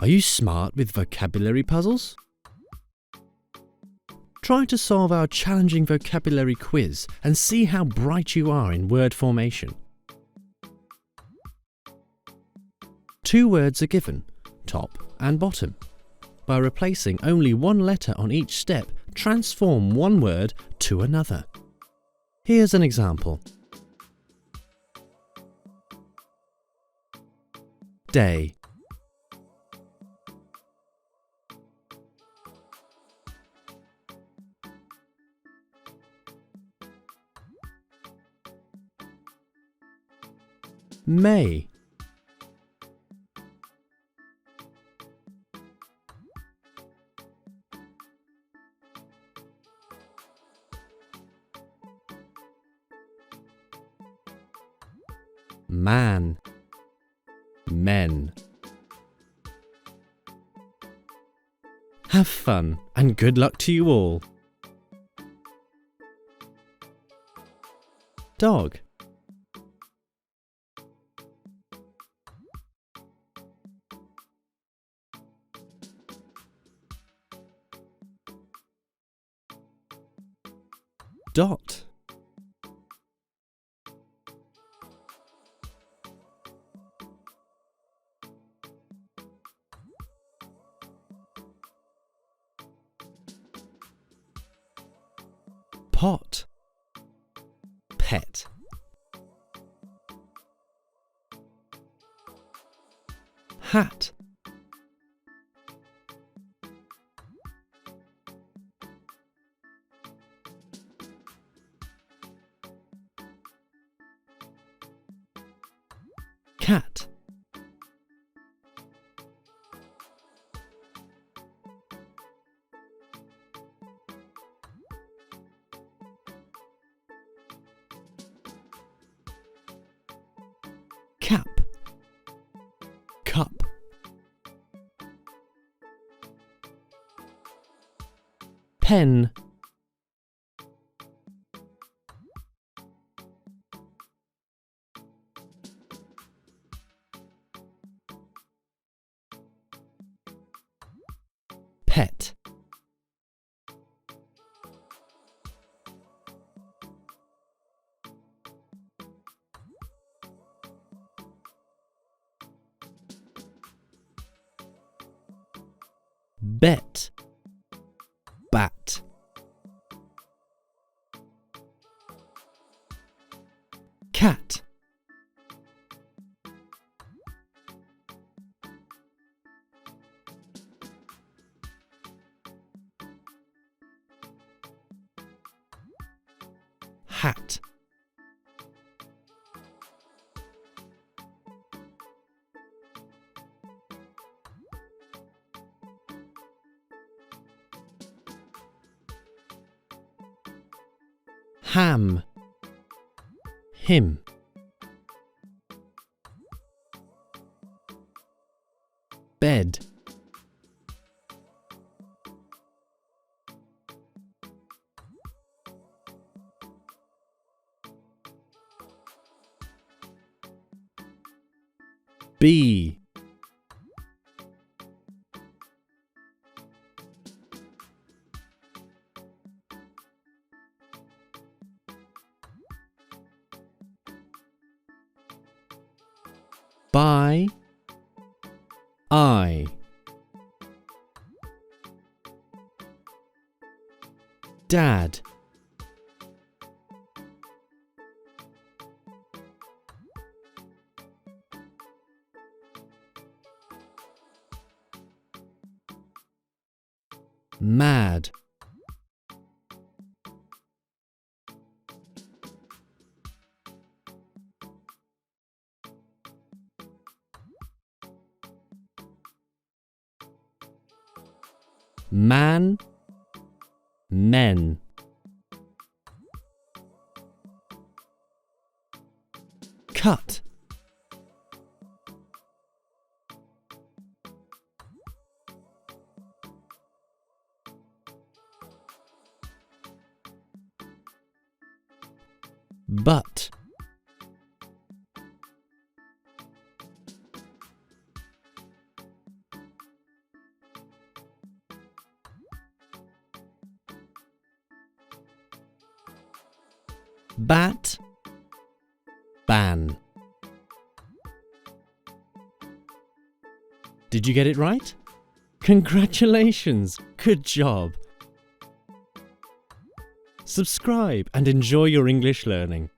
Are you smart with vocabulary puzzles? Try to solve our challenging vocabulary quiz and see how bright you are in word formation. 2 words are given, top and bottom. By replacing only one letter on each step, transform one word to another. Here's an example. Day. May. Man. Men. Have fun and good luck to you all. Dog. Dot. Pot. Pet. Hat. Cat. Cap. Cup. Pen. Pet. Bet. Bat. Cat. Hat. Ham. Him. Bed. Bee. Buy. I. Dad. Mad. Man. Men. Cut. But. bat, ban. Did you get it right? Congratulations! Good job! Subscribe and enjoy your English learning.